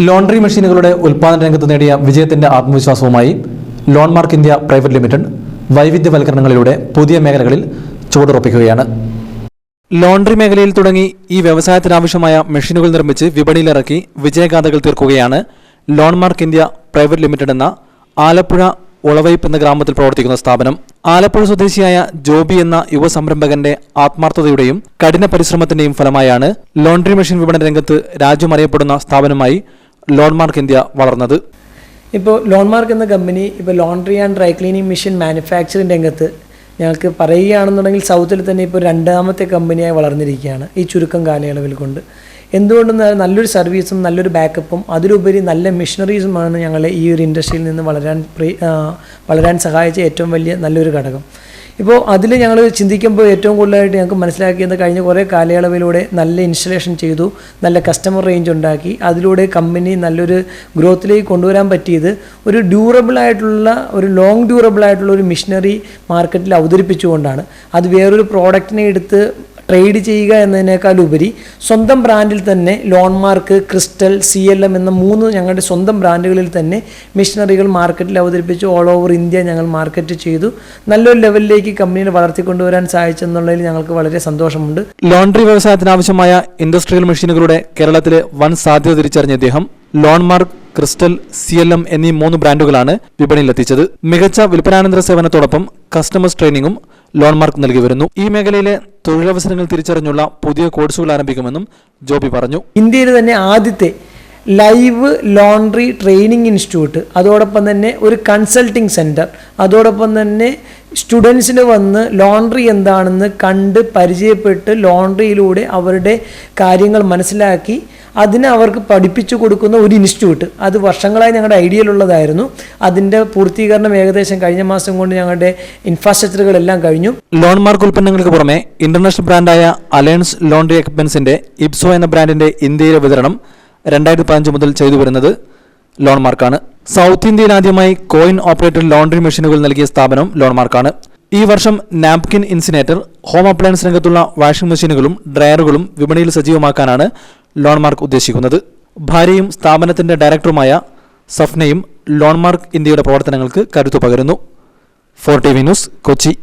Laundry മെഷീനുകളുടെ ഉൽപ്പാദന രംഗത്ത് നേടിയ വിജയത്തിന്റെ ആത്മവിശ്വാസവുമായി ലോൺമാർക്ക് ഇന്ത്യ പ്രൈവറ്റ് ലിമിറ്റഡ് വൈവിധ്യവൽക്കരണങ്ങളിലൂടെ പുതിയ മേഖലകളിൽ ചുവടുറപ്പിക്കുകയാണ്. ലോണ്ടറി മേഖലയിൽ തുടങ്ങി ഈ വ്യവസായത്തിനാവശ്യമായ മെഷീനുകൾ നിർമ്മിച്ച് വിപണിയിലിറക്കി വിജയഗാഥകൾ തീർക്കുകയാണ് ലോൺമാർക്ക് ഇന്ത്യ പ്രൈവറ്റ് ലിമിറ്റഡ് എന്ന ആലപ്പുഴ ഉളവയ്പ് എന്ന ഗ്രാമത്തിൽ പ്രവർത്തിക്കുന്ന സ്ഥാപനം. ആലപ്പുഴ സ്വദേശിയായ ജോബി എന്ന യുവ സംരംഭകന്റെ ആത്മാർത്ഥതയുടെയും കഠിന പരിശ്രമത്തിന്റെയും ഫലമായാണ് ലോണ്ടറി മെഷീൻ വിപണന രംഗത്ത് രാജ്യമറിയപ്പെടുന്ന സ്ഥാപനമായി ലോൺമാർക്ക് ഇന്ത്യ വളർന്നത്. ഇപ്പോൾ ലോൺമാർക്ക് എന്ന കമ്പനി ഇപ്പോൾ laundry and dry cleaning machine manufacturing രംഗത്ത് ഞങ്ങൾക്ക് പറയുകയാണെന്നുണ്ടെങ്കിൽ സൗത്തിൽ തന്നെ ഇപ്പോൾ രണ്ടാമത്തെ കമ്പനിയായി വളർന്നിരിക്കുകയാണ് ഈ ചുരുക്കം കാലയളവിൽ കൊണ്ട്. എന്തുകൊണ്ടെന്നാൽ നല്ലൊരു സർവീസും നല്ലൊരു ബാക്കപ്പും അതിലുപരി നല്ല മെഷീനറീസുമാണ് ഞങ്ങളെ ഈ ഒരു ഇൻഡസ്ട്രിയിൽ നിന്ന് വളരാൻ സഹായിച്ച ഏറ്റവും വലിയ നല്ലൊരു ഘടകം. ഇപ്പോൾ അതിൽ ഞങ്ങൾ ചിന്തിക്കുമ്പോൾ ഏറ്റവും കൂടുതലായിട്ട് ഞങ്ങൾക്ക് മനസ്സിലാക്കിയത് കഴിഞ്ഞ കുറേ കാലയളവിലൂടെ നല്ല ഇൻസ്റ്റലേഷൻ ചെയ്തു, നല്ല കസ്റ്റമർ റേഞ്ച് ഉണ്ടാക്കി, അതിലൂടെ കമ്പനി നല്ലൊരു ഗ്രോത്തിലേക്ക് കൊണ്ടുവരാൻ പറ്റിയത് ഒരു ലോങ് ഡ്യൂറബിൾ ആയിട്ടുള്ള ഒരു മെഷീനറി മാർക്കറ്റിൽ അവതരിപ്പിച്ചുകൊണ്ടാണ്. അത് വേറൊരു പ്രോഡക്റ്റിനെ എടുത്ത് ട്രേഡ് ചെയ്യുക എന്നതിനേക്കാൾ ഉപരി സ്വന്തം ബ്രാൻഡിൽ തന്നെ ലോൺമാർക്ക്, ക്രിസ്റ്റൽ, CLM എന്ന 3 ഞങ്ങളുടെ സ്വന്തം ബ്രാൻഡുകളിൽ തന്നെ മെഷീനറികൾ മാർക്കറ്റിൽ അവതരിപ്പിച്ച് ഓൾ ഓവർ ഇന്ത്യ ഞങ്ങൾ മാർക്കറ്റ് ചെയ്തു. നല്ലൊരു ലെവലിലേക്ക് കമ്പനിയെ വളർത്തിക്കൊണ്ടുവരാൻ സാധിച്ചെന്നുള്ളതിൽ ഞങ്ങൾക്ക് വളരെ സന്തോഷമുണ്ട്. ലോണ്ടറി വ്യവസായത്തിനാവശ്യമായ ഇൻഡസ്ട്രിയൽ മെഷീനുകളുടെ കേരളത്തിലെ വൻ സാധ്യത തിരിച്ചറിഞ്ഞ അദ്ദേഹം ലോൺമാർക്ക്, ക്രിസ്റ്റൽ, CLM എന്നീ 3 ബ്രാൻഡുകളാണ് വിപണിയിലെത്തിച്ചത്. മികച്ച വിൽപ്പനാനന്തര സേവനത്തോടൊപ്പം കസ്റ്റമേഴ്സ് ട്രെയിനിങ്ങും ലോൺമാർക്ക് നൽകി വരുന്നു. ഈ മേഖലയിലെ തൊഴിലവസരങ്ങൾ തിരിച്ചറിഞ്ഞുള്ള പുതിയ കോഴ്സുകൾ ആരംഭിക്കുമെന്നും ജോബി പറഞ്ഞു. ഇന്ത്യയിൽ തന്നെ ആദ്യത്തെ ലൈവ് ലോണ്ടറി ട്രെയിനിങ് ഇൻസ്റ്റിറ്റ്യൂട്ട്, അതോടൊപ്പം തന്നെ ഒരു കൺസൾട്ടിംഗ് സെൻറ്റർ, അതോടൊപ്പം തന്നെ സ്റ്റുഡൻസിന് വന്ന് ലോണ്ടറി എന്താണെന്ന് കണ്ട് പരിചയപ്പെട്ട് ലോണ്ടറിയിലൂടെ അവരുടെ കാര്യങ്ങൾ മനസ്സിലാക്കി അതിനെ അവർക്ക് പഠിപ്പിച്ചു കൊടുക്കുന്ന ഒരു ഇൻസ്റ്റിറ്റ്യൂട്ട്. അത് വർഷങ്ങളായി ഞങ്ങളുടെ ഐഡിയയിലുള്ളതായിരുന്നു. അതിൻ്റെ പൂർത്തീകരണം ഏകദേശം കഴിഞ്ഞ മാസം കൊണ്ട് ഞങ്ങളുടെ ഇൻഫ്രാസ്ട്രക്ചറുകളെല്ലാം കഴിഞ്ഞു. ലോൺമാർക്ക് ഉൽപ്പന്നങ്ങൾക്ക് പുറമെ ഇന്റർനാഷണൽ ബ്രാൻഡായ അലയൻസ് ലോണ്ടറി എക്യുപ്മെന്റ്സിന്റെ ഇപ്സോ എന്ന ബ്രാൻഡിന്റെ ഇന്ത്യയിലെ വിതരണം 2015 മുതൽ ചെയ്തു വരുന്നത് ലോൺമാർക്കാണ്. സൗത്ത് ഇന്ത്യയിൽ ആദ്യമായി കോയിൻ ഓപ്പറേറ്റഡ് ലോണ്ടറി മെഷീനുകൾ നൽകിയ സ്ഥാപനം ലോൺമാർക്കാണ്. ഈ വർഷം നാപ്കിൻ ഇൻസിനേറ്റർ, ഹോം അപ്ലയൻസ് രംഗത്തുള്ള വാഷിംഗ് മെഷീനുകളും ഡ്രയറുകളും വിപണിയിൽ സജീവമാക്കാനാണ് ലോൺമാർക്ക് ഉദ്ദേശിക്കുന്നത്. ഭാര്യയും സ്ഥാപനത്തിന്റെ ഡയറക്ടറുമായ സഫ്നയും ലോൺമാർക്ക് ഇന്ത്യയുടെ പ്രവർത്തനങ്ങൾക്ക് കരുത്തു പകരുന്നു. 4TV news, Kochi.